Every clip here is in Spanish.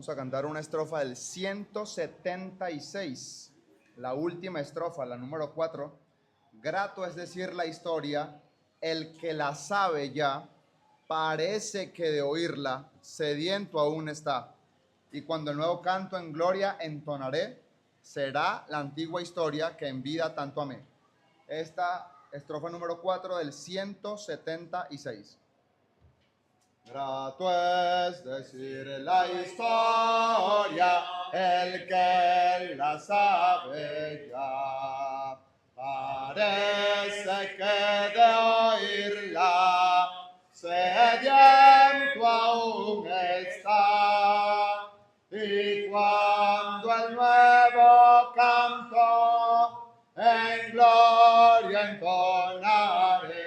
Vamos a cantar una estrofa del 176, la última estrofa, la número 4. Grato es decir la historia, el que la sabe ya, parece que de oírla, sediento aún está. Y cuando el nuevo canto en gloria entonaré, será la antigua historia que en vida tanto amé. Esta estrofa número 4 del 176. Grato es decir la historia, el que la sabe ya, parece que de oírla sediento aún está. Y cuando el nuevo canto en gloria entonaré,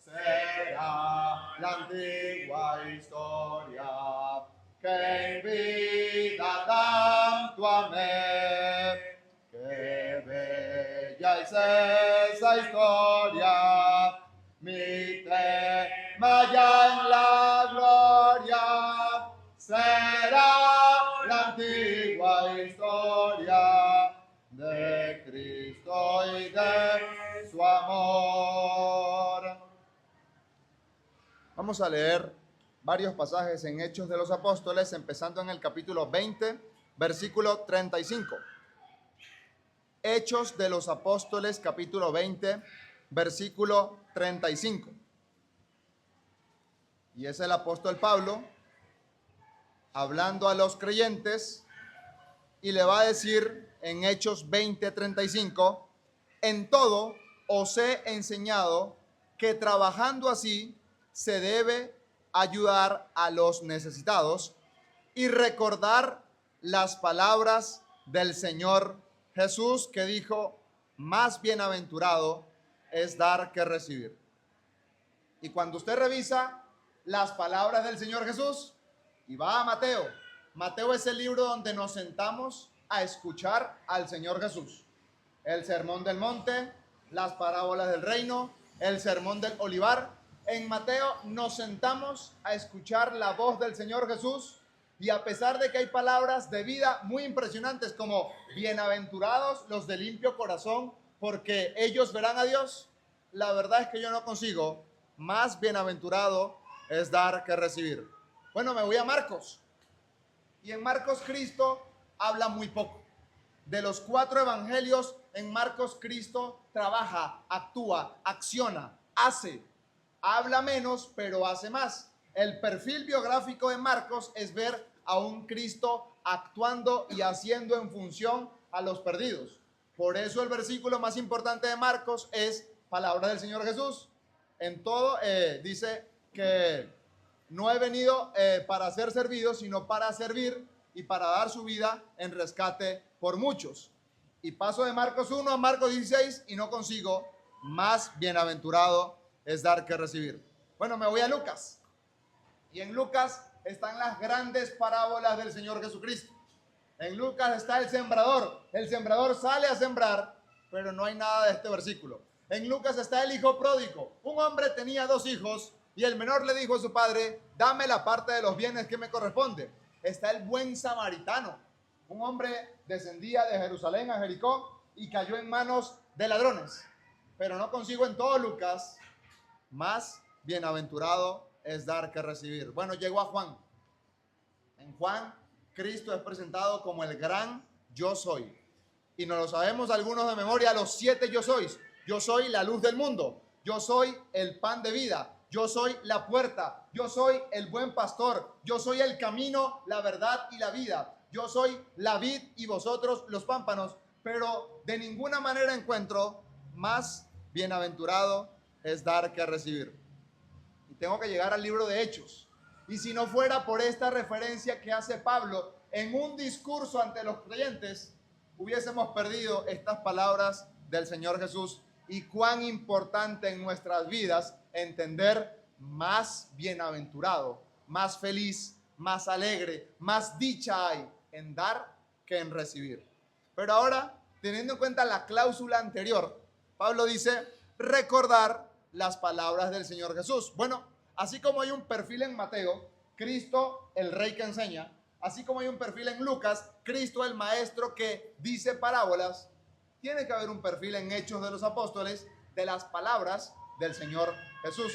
será la antigua historia que en vida tanto amé. Qué bella es esa historia, mi tema ya en la gloria, será la antigua historia de Cristo y de su amor. Vamos a leer varios pasajes en Hechos de los Apóstoles, empezando en el capítulo 20, versículo 35. Hechos de los Apóstoles, capítulo 20, versículo 35. Y es el apóstol Pablo hablando a los creyentes y le va a decir en Hechos 20, 35, en todo os he enseñado que trabajando así se debe ayudar a los necesitados y recordar las palabras del Señor Jesús, que dijo, más bienaventurado es dar que recibir. Y cuando usted revisa las palabras del Señor Jesús y va a Mateo, Mateo es el libro donde nos sentamos a escuchar al Señor Jesús. El sermón del monte, las parábolas del reino, el sermón del olivar. En Mateo nos sentamos a escuchar la voz del Señor Jesús y a pesar de que hay palabras de vida muy impresionantes como bienaventurados los de limpio corazón porque ellos verán a Dios, la verdad es que yo no consigo más bienaventurado es dar que recibir. Bueno, me voy a Marcos y en Marcos Cristo habla muy poco. De los 4 evangelios, en Marcos Cristo trabaja, actúa, acciona, hace. Habla menos, pero hace más. El perfil biográfico de Marcos es ver a un Cristo actuando y haciendo en función a los perdidos. Por eso el versículo más importante de Marcos es palabra del Señor Jesús. En todo dice que no he venido para ser servido, sino para servir y para dar su vida en rescate por muchos. Y paso de Marcos 1 a Marcos 16 y no consigo más bienaventurado es dar que recibir. Bueno, me voy a Lucas. Y en Lucas están las grandes parábolas del Señor Jesucristo. En Lucas está el sembrador. El sembrador sale a sembrar, pero no hay nada de este versículo. En Lucas está el hijo pródigo. Un hombre tenía 2 hijos y el menor le dijo a su padre, dame la parte de los bienes que me corresponde. Está el buen samaritano. Un hombre descendía de Jerusalén a Jericó y cayó en manos de ladrones. Pero no consigo en todo Lucas más bienaventurado es dar que recibir. Bueno, llegó a Juan. En Juan, Cristo es presentado como el gran yo soy. Y nos lo sabemos algunos de memoria, los 7 yo sois. Yo soy la luz del mundo. Yo soy el pan de vida. Yo soy la puerta. Yo soy el buen pastor. Yo soy el camino, la verdad y la vida. Yo soy la vid y vosotros los pámpanos. Pero de ninguna manera encuentro más bienaventurado es dar que recibir. Y tengo que llegar al libro de Hechos. Y si no fuera por esta referencia que hace Pablo en un discurso ante los creyentes, hubiésemos perdido estas palabras del Señor Jesús. Y cuán importante en nuestras vidas entender más bienaventurado, más feliz, más alegre, más dicha hay en dar que en recibir. Pero ahora, teniendo en cuenta la cláusula anterior, Pablo dice recordar las palabras del Señor Jesús. Bueno, así como hay un perfil en Mateo, Cristo, el rey que enseña, Así como hay un perfil en Lucas, Cristo el maestro que dice parábolas, tiene que haber un perfil en Hechos de los Apóstoles de las palabras del Señor Jesús.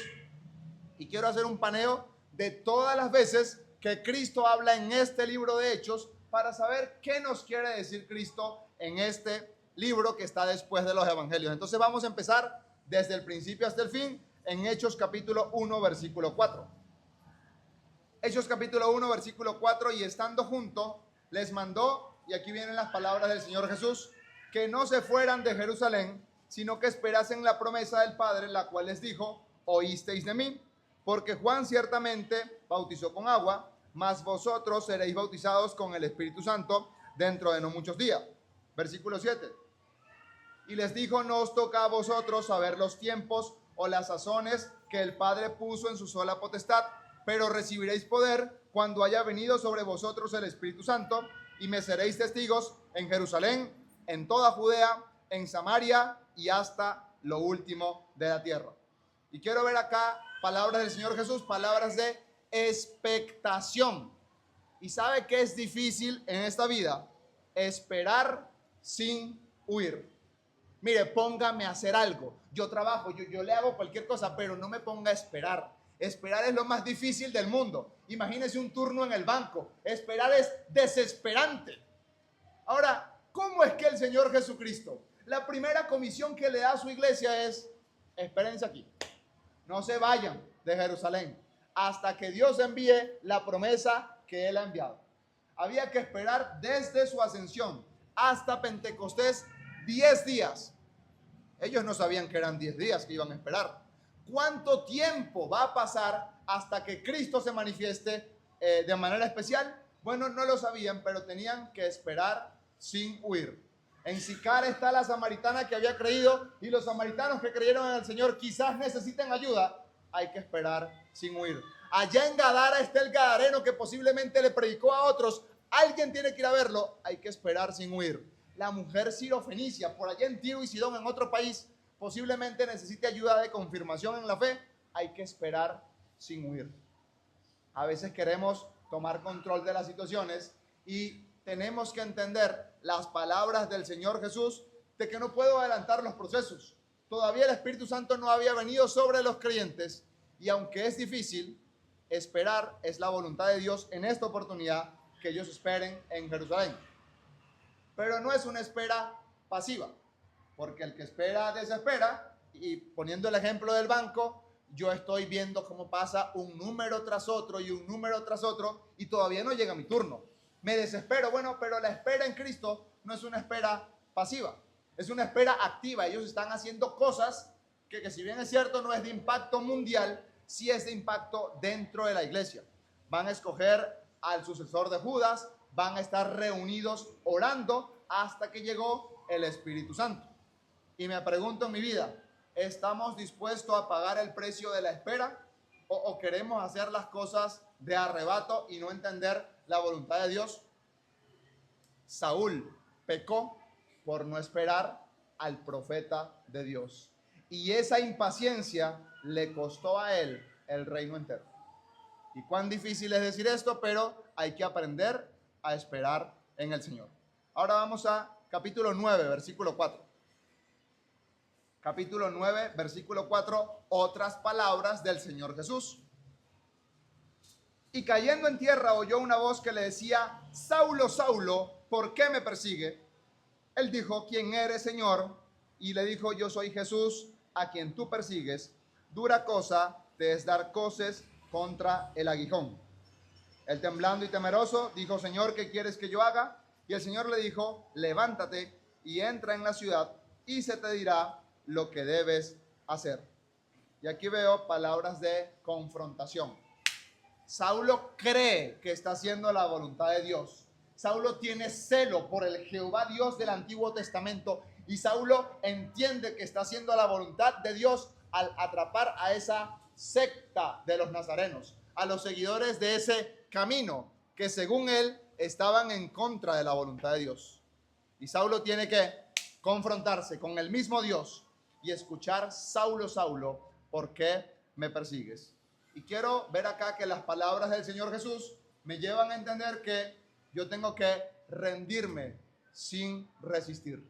Y quiero hacer un paneo de todas las veces que Cristo habla en este libro de Hechos para saber qué nos quiere decir Cristo en este libro que está después de los evangelios. Entonces vamos a empezar desde el principio hasta el fin en Hechos capítulo 1 versículo 4. Hechos capítulo 1 versículo 4: y estando juntos les mandó, y aquí vienen las palabras del Señor Jesús, que no se fueran de Jerusalén, sino que esperasen la promesa del Padre, la cual les dijo: oísteis de mí, porque Juan ciertamente bautizó con agua, mas vosotros seréis bautizados con el Espíritu Santo dentro de no muchos días. Versículo 7: y les dijo: no os toca a vosotros saber los tiempos o las sazones que el Padre puso en su sola potestad, pero recibiréis poder cuando haya venido sobre vosotros el Espíritu Santo, y me seréis testigos en Jerusalén, en toda Judea, en Samaria y hasta lo último de la tierra. Y quiero ver acá palabras del Señor Jesús, palabras de expectación. ¿Y sabe qué es difícil en esta vida? Esperar sin huir. Mire, póngame a hacer algo. Yo trabajo, yo le hago cualquier cosa, pero no me ponga a esperar. Esperar es lo más difícil del mundo. Imagínese un turno en el banco. Esperar es desesperante. Ahora, ¿cómo es que el Señor Jesucristo, la primera comisión que le da a su iglesia es: espérense aquí, no se vayan de Jerusalén hasta que Dios envíe la promesa que Él ha enviado? Había que esperar desde su ascensión hasta Pentecostés 10 días. Ellos no sabían que eran 10 días que iban a esperar. ¿Cuánto tiempo va a pasar hasta que Cristo se manifieste de manera especial? Bueno, no lo sabían, pero tenían que esperar sin huir. En Sicar está la samaritana que había creído, y los samaritanos que creyeron en el Señor quizás necesiten ayuda. Hay que esperar sin huir. Allá en Gadara está el gadareno que posiblemente le predicó a otros. Alguien tiene que ir a verlo. Hay que esperar sin huir. La mujer sirofenicia, por allá en Tiro y Sidón, en otro país, posiblemente necesite ayuda de confirmación en la fe. Hay que esperar sin huir. A veces queremos tomar control de las situaciones y tenemos que entender las palabras del Señor Jesús de que no puedo adelantar los procesos. Todavía el Espíritu Santo no había venido sobre los creyentes, y aunque es difícil, esperar es la voluntad de Dios en esta oportunidad, que ellos esperen en Jerusalén. Pero no es una espera pasiva, porque el que espera desespera. Y poniendo el ejemplo del banco, yo estoy viendo cómo pasa un número tras otro y un número tras otro, y todavía no llega mi turno. Me desespero. Bueno, pero la espera en Cristo no es una espera pasiva, es una espera activa. Ellos están haciendo cosas que si bien es cierto no es de impacto mundial, sí es de impacto dentro de la iglesia. Van a escoger al sucesor de Judas, van a estar reunidos orando hasta que llegó el Espíritu Santo. Y me pregunto en mi vida, ¿estamos dispuestos a pagar el precio de la espera? ¿O queremos hacer las cosas de arrebato y no entender la voluntad de Dios? Saúl pecó por no esperar al profeta de Dios. Y esa impaciencia le costó a él el reino entero. Y cuán difícil es decir esto, pero hay que aprender a esperar en el Señor. Ahora vamos a capítulo 9, versículo 4. Capítulo 9, versículo 4, otras palabras del Señor Jesús. Y cayendo en tierra oyó una voz que le decía: Saulo, Saulo, ¿por qué me persigue? Él dijo: ¿quién eres, Señor? Y le dijo: yo soy Jesús, a quien tú persigues. Dura cosa te es dar coces contra el aguijón. Él, temblando y temeroso, dijo: Señor, ¿qué quieres que yo haga? Y el Señor le dijo: levántate y entra en la ciudad, y se te dirá lo que debes hacer. Y aquí veo palabras de confrontación. Saulo cree que está haciendo la voluntad de Dios. Saulo tiene celo por el Jehová Dios del Antiguo Testamento, y Saulo entiende que está haciendo la voluntad de Dios al atrapar a esa secta de los nazarenos, a los seguidores de ese camino que según él estaban en contra de la voluntad de Dios. Y Saulo tiene que confrontarse con el mismo Dios y escuchar: Saulo, Saulo, ¿por qué me persigues? Y quiero ver acá que las palabras del Señor Jesús me llevan a entender que yo tengo que rendirme sin resistir.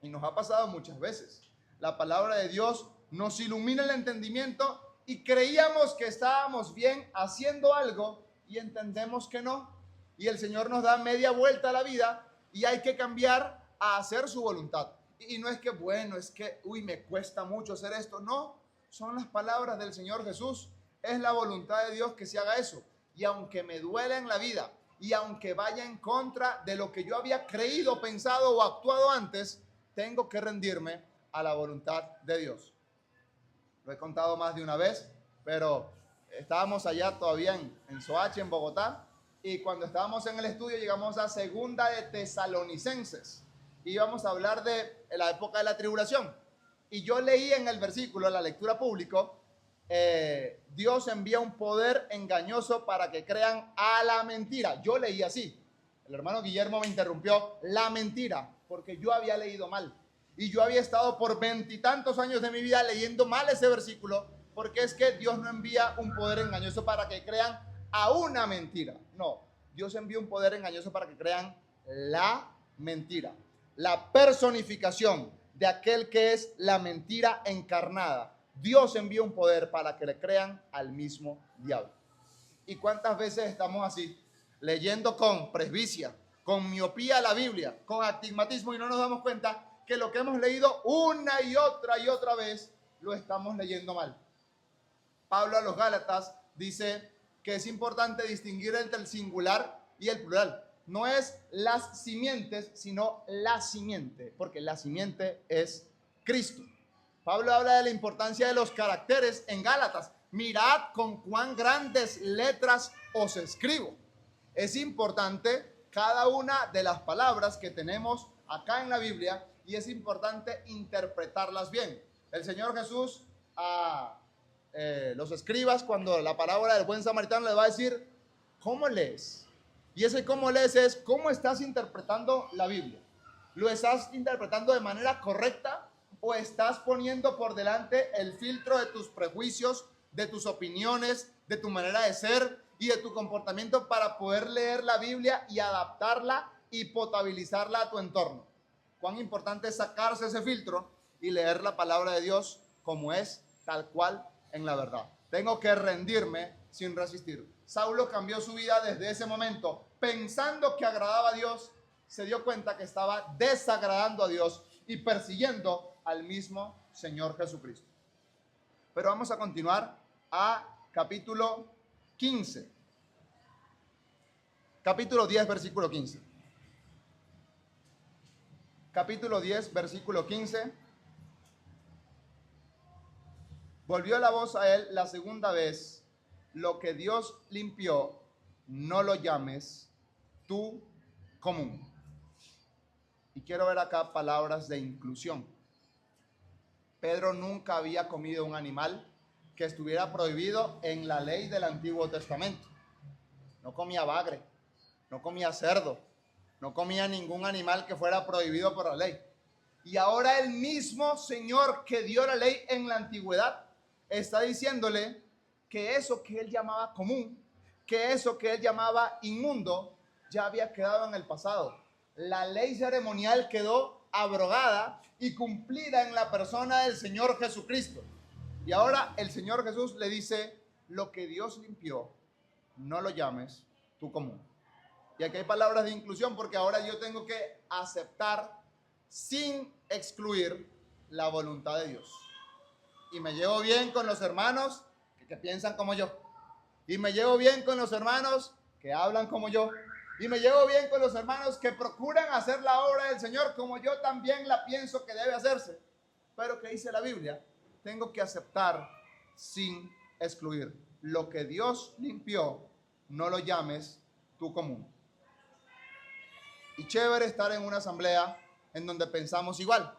Y nos ha pasado muchas veces. La palabra de Dios nos ilumina el entendimiento y creíamos que estábamos bien haciendo algo y entendemos que no. Y el Señor nos da media vuelta a la vida y hay que cambiar a hacer su voluntad. Y no es que, bueno, es que, me cuesta mucho hacer esto. No, son las palabras del Señor Jesús. Es la voluntad de Dios que se haga eso. Y aunque me duele en la vida, y aunque vaya en contra de lo que yo había creído, pensado o actuado antes, tengo que rendirme a la voluntad de Dios. Lo he contado más de una vez, pero estábamos allá todavía en Soacha, en Bogotá, y cuando estábamos en el estudio llegamos a Segunda de Tesalonicenses. Y íbamos a hablar de la época de la tribulación. Y yo leí en el versículo, en la lectura público, Dios envía un poder engañoso para que crean a la mentira. Yo leí así. El hermano Guillermo me interrumpió. La mentira, porque yo había leído mal. Y yo había estado por 20 y tantos años de mi vida leyendo mal ese versículo, porque es que Dios no envía un poder engañoso para que crean a una mentira. No, Dios envía un poder engañoso para que crean la mentira. La personificación de aquel que es la mentira encarnada. Dios envía un poder para que le crean al mismo diablo. ¿Y cuántas veces estamos así? Leyendo con presbicia, con miopía la Biblia, con astigmatismo, y no nos damos cuenta que lo que hemos leído una y otra vez lo estamos leyendo mal. Pablo a los Gálatas dice que es importante distinguir entre el singular y el plural. No es las simientes, sino la simiente, porque la simiente es Cristo. Pablo habla de la importancia de los caracteres en Gálatas. Mirad con cuán grandes letras os escribo. Es importante cada una de las palabras que tenemos acá en la Biblia y es importante interpretarlas bien. El Señor Jesús a los escribas, cuando la parábola del buen samaritano, les va a decir, ¿cómo lees? Y ese cómo lees es cómo estás interpretando la Biblia. ¿Lo estás interpretando de manera correcta o estás poniendo por delante el filtro de tus prejuicios, de tus opiniones, de tu manera de ser y de tu comportamiento para poder leer la Biblia y adaptarla y potabilizarla a tu entorno? Cuán importante es sacarse ese filtro y leer la palabra de Dios como es, tal cual, en la verdad. Tengo que rendirme sin resistir. Saulo cambió su vida desde ese momento, pensando que agradaba a Dios, se dio cuenta que estaba desagradando a Dios y persiguiendo al mismo Señor Jesucristo. Pero vamos a continuar a capítulo 15. Capítulo 10, versículo 15. Capítulo 10, versículo 15. Volvió la voz a él la segunda vez. Lo que Dios limpió, no lo llames tú común. Y quiero ver acá palabras de inclusión. Pedro nunca había comido un animal que estuviera prohibido en la ley del Antiguo Testamento. No comía bagre, no comía cerdo, no comía ningún animal que fuera prohibido por la ley. Y ahora el mismo Señor que dio la ley en la antigüedad está diciéndole que eso que él llamaba común, que eso que él llamaba inmundo, ya había quedado en el pasado. La ley ceremonial quedó abrogada y cumplida en la persona del Señor Jesucristo. Y ahora el Señor Jesús le dice, lo que Dios limpió, no lo llames tú común. Y aquí hay palabras de inclusión porque ahora yo tengo que aceptar sin excluir la voluntad de Dios. Y me llevo bien con los hermanos que piensan como yo. Y me llevo bien con los hermanos que hablan como yo. Y me llevo bien con los hermanos que procuran hacer la obra del Señor como yo también la pienso que debe hacerse. Pero ¿qué dice la Biblia? Tengo que aceptar sin excluir. Lo que Dios limpió, no lo llames tú común. Y chévere estar en una asamblea en donde pensamos igual,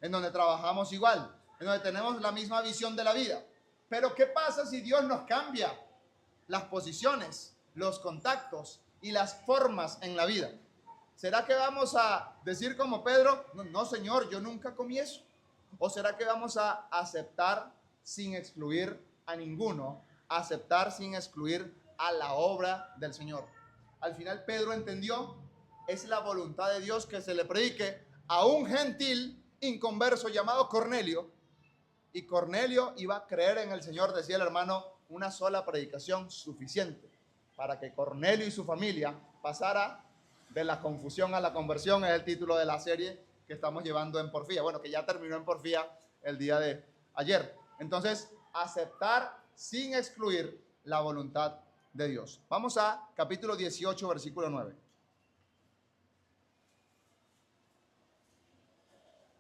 en donde trabajamos igual, en donde tenemos la misma visión de la vida. Pero ¿qué pasa si Dios nos cambia las posiciones, los contactos y las formas en la vida? ¿Será que vamos a decir como Pedro, no Señor, yo nunca comí eso? ¿O será que vamos a aceptar sin excluir a ninguno, aceptar sin excluir a la obra del Señor? al final Pedro entendió, es la voluntad de Dios que se le predique a un gentil inconverso llamado Cornelio. Y Cornelio iba a creer en el Señor, decía el hermano, una sola predicación suficiente para que Cornelio y su familia pasara de la confusión a la conversión. Es el título de la serie que estamos llevando en Porfía. Bueno, que ya terminó en Porfía el día de ayer. Entonces, aceptar sin excluir la voluntad de Dios. Vamos a capítulo 18, versículo 9.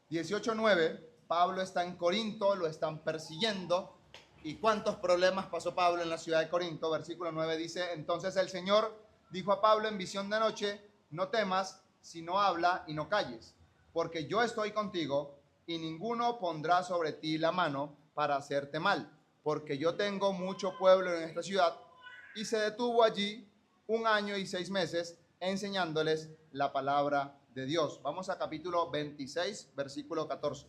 18:9, Pablo está en Corinto, lo están persiguiendo. ¿Y cuántos problemas pasó Pablo en la ciudad de Corinto? Versículo 9 dice, entonces el Señor dijo a Pablo en visión de noche, no temas, sino habla y no calles, porque yo estoy contigo y ninguno pondrá sobre ti la mano para hacerte mal, porque yo tengo mucho pueblo en esta ciudad. Y se detuvo allí 1 año y 6 meses enseñándoles la palabra de Dios. Vamos a capítulo 26, versículo 14.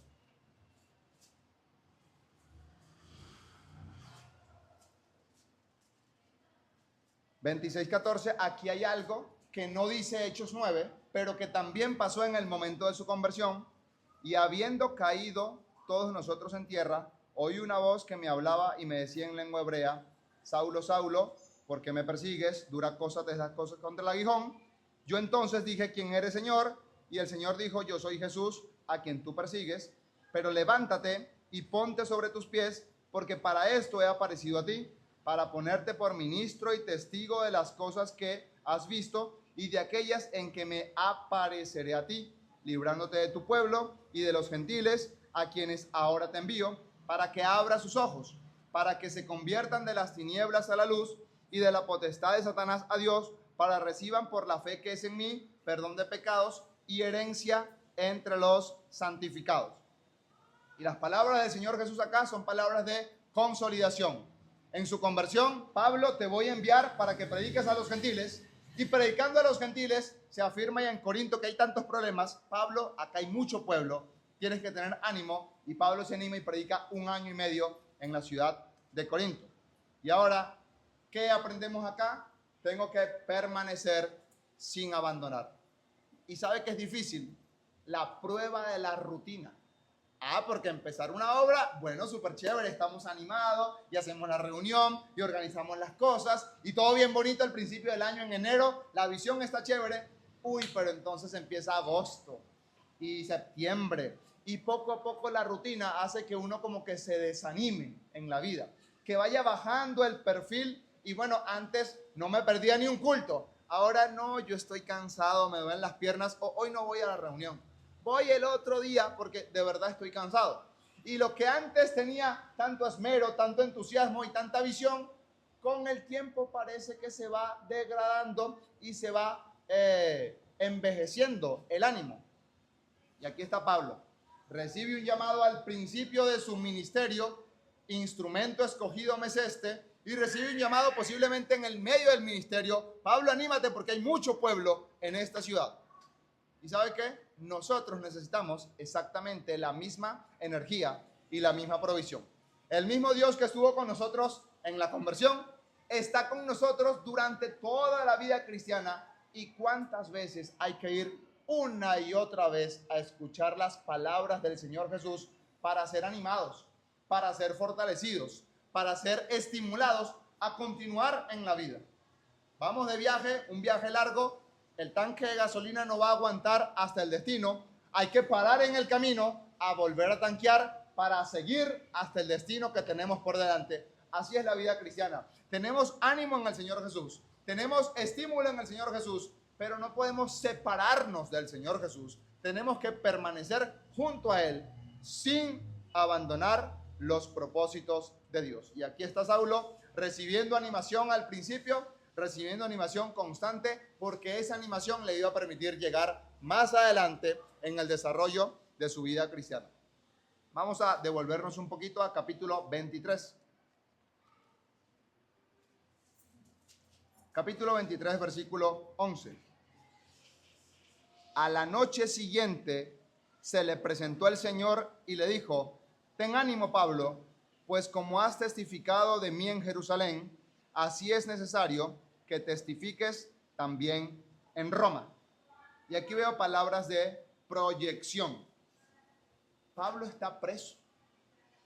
26:14, aquí hay algo que no dice Hechos 9, pero que también pasó en el momento de su conversión. Y habiendo caído todos nosotros en tierra, oí una voz que me hablaba y me decía en lengua hebrea, Saulo, Saulo, ¿por qué me persigues? Dura cosas de esas cosas contra el aguijón. Yo entonces dije, ¿quién eres, Señor? Y el Señor dijo, yo soy Jesús, a quien tú persigues, pero levántate y ponte sobre tus pies, porque para esto he aparecido a ti, para ponerte por ministro y testigo de las cosas que has visto y de aquellas en que me apareceré a ti, librándote de tu pueblo y de los gentiles, a quienes ahora te envío, para que abra sus ojos, para que se conviertan de las tinieblas a la luz y de la potestad de Satanás a Dios, para reciban por la fe que es en mí perdón de pecados y herencia entre los santificados. Y las palabras del Señor Jesús acá son palabras de consolidación. En su conversión, Pablo, te voy a enviar para que prediques a los gentiles. Y predicando a los gentiles, se afirma ya en Corinto que hay tantos problemas. Pablo, acá hay mucho pueblo, tienes que tener ánimo. Y Pablo se anima y predica 1 año y medio en la ciudad de Corinto. Y ahora, ¿qué aprendemos acá? Tengo que permanecer sin abandonar. ¿Y sabe que es difícil? La prueba de la rutina. Porque empezar una obra, bueno, súper chévere, estamos animados y hacemos la reunión y organizamos las cosas y todo bien bonito al principio del año, en enero, la visión está chévere. Pero entonces empieza agosto y septiembre y poco a poco la rutina hace que uno como que se desanime en la vida, que vaya bajando el perfil y bueno, antes no me perdía ni un culto, ahora no, yo estoy cansado, me duelen las piernas o hoy no voy a la reunión. Voy el otro día porque de verdad estoy cansado. Y lo que antes tenía tanto esmero, tanto entusiasmo y tanta visión, con el tiempo parece que se va degradando y se va envejeciendo el ánimo. Y aquí está Pablo. Recibe un llamado al principio de su ministerio, instrumento escogido me es este, y recibe un llamado posiblemente en el medio del ministerio. Pablo, anímate porque hay mucho pueblo en esta ciudad. ¿Y sabe qué? Nosotros necesitamos exactamente la misma energía y la misma provisión. El mismo Dios que estuvo con nosotros en la conversión está con nosotros durante toda la vida cristiana. ¿Y cuántas veces hay que ir una y otra vez a escuchar las palabras del Señor Jesús para ser animados, para ser fortalecidos, para ser estimulados a continuar en la vida? Vamos de viaje, un viaje largo. El tanque de gasolina no va a aguantar hasta el destino. Hay que parar en el camino a volver a tanquear para seguir hasta el destino que tenemos por delante. Así es la vida cristiana. Tenemos ánimo en el Señor Jesús. Tenemos estímulo en el Señor Jesús. Pero no podemos separarnos del Señor Jesús. Tenemos que permanecer junto a Él sin abandonar los propósitos de Dios. Y aquí está Saulo recibiendo animación al principio, recibiendo animación constante, porque esa animación le iba a permitir llegar más adelante en el desarrollo de su vida cristiana. Vamos a devolvernos un poquito a capítulo 23. Capítulo 23, versículo 11. A la noche siguiente se le presentó el Señor y le dijo, ten ánimo, Pablo, pues como has testificado de mí en Jerusalén, así es necesario que testifiques también en Roma. Y aquí veo palabras de proyección. Pablo está preso.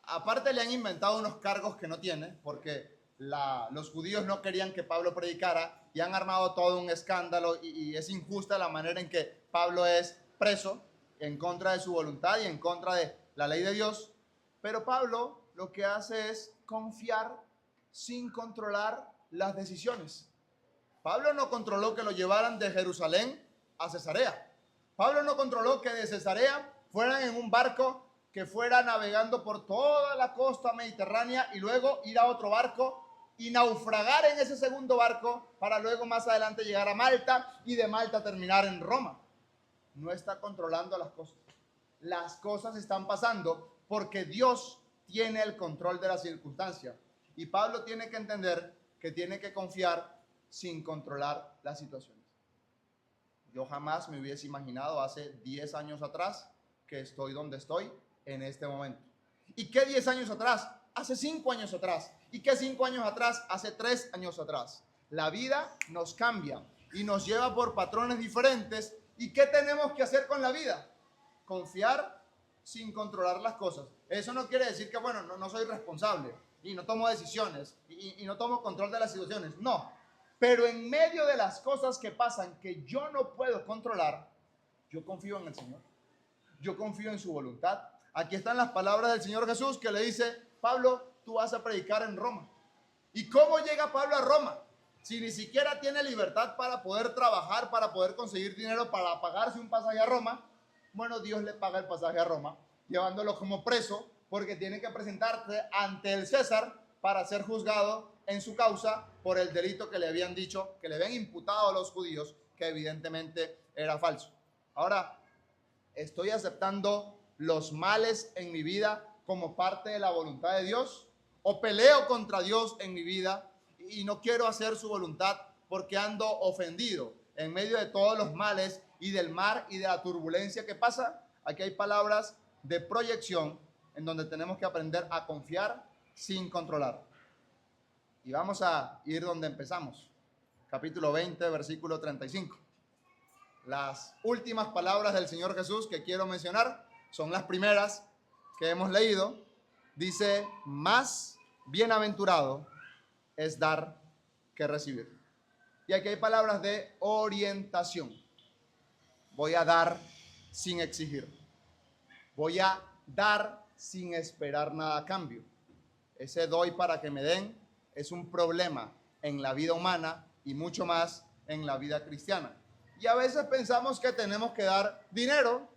Aparte le han inventado unos cargos que no tiene, porque los judíos no querían que Pablo predicara y han armado todo un escándalo y es injusta la manera en que Pablo es preso en contra de su voluntad y en contra de la ley de Dios. Pero Pablo lo que hace es confiar sin controlar las decisiones. Pablo no controló que lo llevaran de Jerusalén a Cesarea. Pablo no controló que de Cesarea fueran en un barco que fuera navegando por toda la costa mediterránea y luego ir a otro barco y naufragar en ese segundo barco para luego más adelante llegar a Malta y de Malta terminar en Roma. No está controlando las cosas. Las cosas están pasando porque Dios tiene el control de la circunstancia. Y Pablo tiene que entender que tiene que confiar sin controlar las situaciones. Yo jamás me hubiese imaginado hace 10 años atrás que estoy donde estoy en este momento. ¿Y qué 10 años atrás? Hace 5 años atrás. ¿Y qué 5 años atrás? Hace 3 años atrás. La vida nos cambia y nos lleva por patrones diferentes. ¿Y qué tenemos que hacer con la vida? Confiar sin controlar las cosas. Eso no quiere decir que, bueno, no soy responsable y no tomo decisiones y no tomo control de las situaciones. No. Pero en medio de las cosas que pasan que yo no puedo controlar, yo confío en el Señor. Yo confío en su voluntad. Aquí están las palabras del Señor Jesús que le dice: Pablo, tú vas a predicar en Roma. ¿Y cómo llega Pablo a Roma? Si ni siquiera tiene libertad para poder trabajar, para poder conseguir dinero para pagarse un pasaje a Roma. Bueno, Dios le paga el pasaje a Roma, llevándolo como preso, porque tiene que presentarse ante el César para ser juzgado en su causa por el delito que le habían dicho, que le habían imputado a los judíos, que evidentemente era falso. Ahora, ¿estoy aceptando los males en mi vida como parte de la voluntad de Dios? ¿O peleo contra Dios en mi vida y no quiero hacer su voluntad porque ando ofendido en medio de todos los males y del mar y de la turbulencia que pasa? Aquí hay palabras de proyección en donde tenemos que aprender a confiar sin controlar. Y vamos a ir donde empezamos. Capítulo 20, versículo 35. Las últimas palabras del Señor Jesús que quiero mencionar son las primeras que hemos leído. Dice: más bienaventurado es dar que recibir. Y aquí hay palabras de orientación. Voy a dar sin exigir. Voy a dar sin esperar nada a cambio. Ese doy para que me den es un problema en la vida humana y mucho más en la vida cristiana. Y a veces pensamos que tenemos que dar dinero,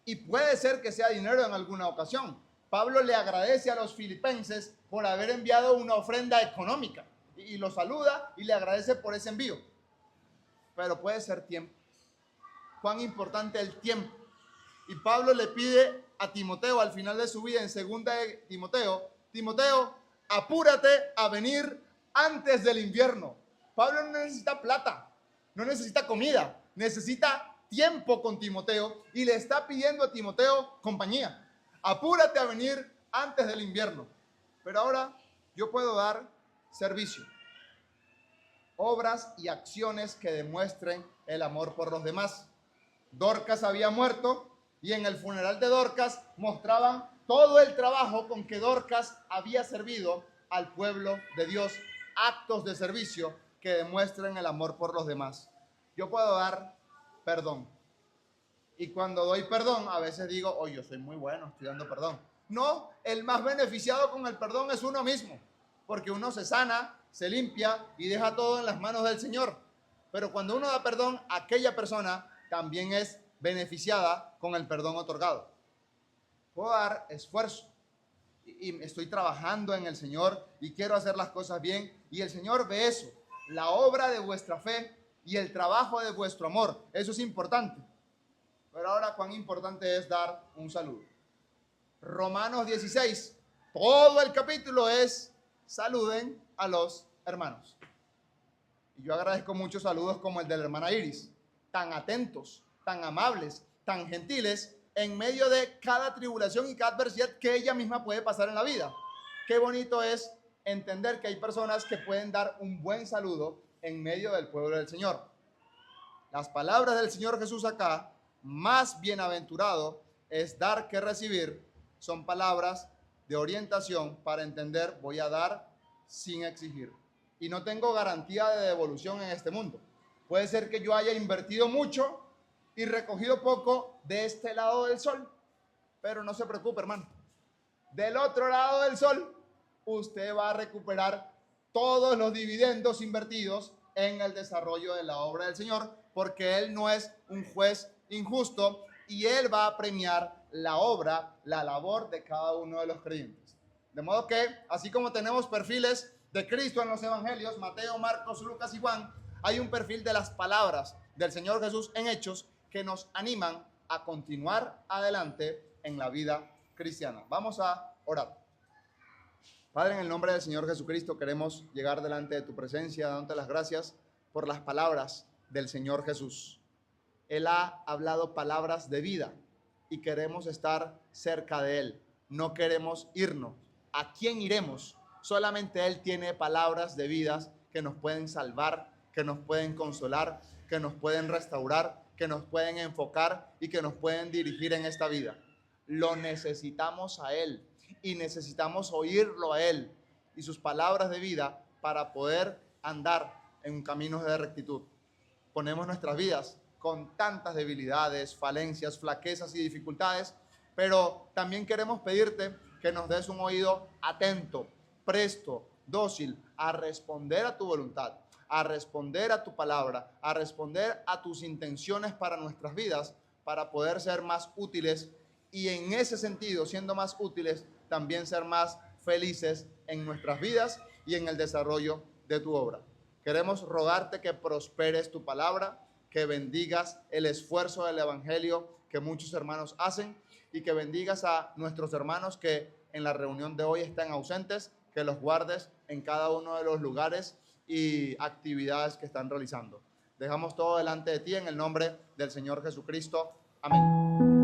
y puede ser que sea dinero en alguna ocasión. Pablo le agradece a los filipenses por haber enviado una ofrenda económica y lo saluda y le agradece por ese envío. Pero puede ser tiempo. Cuán importante el tiempo. Y Pablo le pide a Timoteo al final de su vida, en 2 de Timoteo: Timoteo, apúrate a venir antes del invierno. Pablo no necesita plata, no necesita comida, necesita tiempo con Timoteo y le está pidiendo a Timoteo compañía. Apúrate a venir antes del invierno. Pero ahora yo puedo dar servicio, obras y acciones que demuestren el amor por los demás. Dorcas había muerto y en el funeral de Dorcas mostraban todo el trabajo con que Dorcas había servido al pueblo de Dios. Actos de servicio que demuestren el amor por los demás. Yo puedo dar perdón. Y cuando doy perdón, a veces digo: oh, yo soy muy bueno, estoy dando perdón. No, el más beneficiado con el perdón es uno mismo, porque uno se sana, se limpia y deja todo en las manos del Señor. Pero cuando uno da perdón, aquella persona también es beneficiada con el perdón otorgado. Puedo dar esfuerzo y estoy trabajando en el Señor y quiero hacer las cosas bien, y el Señor ve eso, la obra de vuestra fe y el trabajo de vuestro amor. Eso es importante. Pero ahora, ¿cuán importante es dar un saludo? Romanos 16, todo el capítulo es: saluden a los hermanos. Y yo agradezco muchos saludos como el de la hermana Iris, tan atentos, tan amables, tan gentiles, en medio de cada tribulación y cada adversidad que ella misma puede pasar en la vida. Qué bonito es entender que hay personas que pueden dar un buen saludo en medio del pueblo del Señor. Las palabras del Señor Jesús acá, más bienaventurado es dar que recibir, son palabras de orientación para entender, voy a dar sin exigir. Y no tengo garantía de devolución en este mundo. Puede ser que yo haya invertido mucho y recogido poco de este lado del sol, pero no se preocupe, hermano. Del otro lado del sol, usted va a recuperar todos los dividendos invertidos en el desarrollo de la obra del Señor, porque Él no es un juez injusto y Él va a premiar la obra, la labor de cada uno de los creyentes. De modo que, así como tenemos perfiles de Cristo en los evangelios, Mateo, Marcos, Lucas y Juan, hay un perfil de las palabras del Señor Jesús en Hechos que nos animan a continuar adelante en la vida cristiana. Vamos a orar. Padre, en el nombre del Señor Jesucristo queremos llegar delante de tu presencia, dándote las gracias por las palabras del Señor Jesús. Él ha hablado palabras de vida y queremos estar cerca de Él. No queremos irnos. ¿A quién iremos? Solamente Él tiene palabras de vida que nos pueden salvar, que nos pueden consolar, que nos pueden restaurar, que nos pueden enfocar y que nos pueden dirigir en esta vida. Lo necesitamos a Él y necesitamos oírlo a Él y sus palabras de vida para poder andar en caminos de rectitud. Ponemos nuestras vidas con tantas debilidades, falencias, flaquezas y dificultades, pero también queremos pedirte que nos des un oído atento, presto, dócil a responder a tu voluntad, a responder a tu palabra, a responder a tus intenciones para nuestras vidas, para poder ser más útiles y en ese sentido, siendo más útiles, también ser más felices en nuestras vidas y en el desarrollo de tu obra. Queremos rogarte que prosperes tu palabra, que bendigas el esfuerzo del evangelio que muchos hermanos hacen y que bendigas a nuestros hermanos que en la reunión de hoy están ausentes, que los guardes en cada uno de los lugares y actividades que están realizando. Dejamos todo delante de ti en el nombre del Señor Jesucristo. Amén.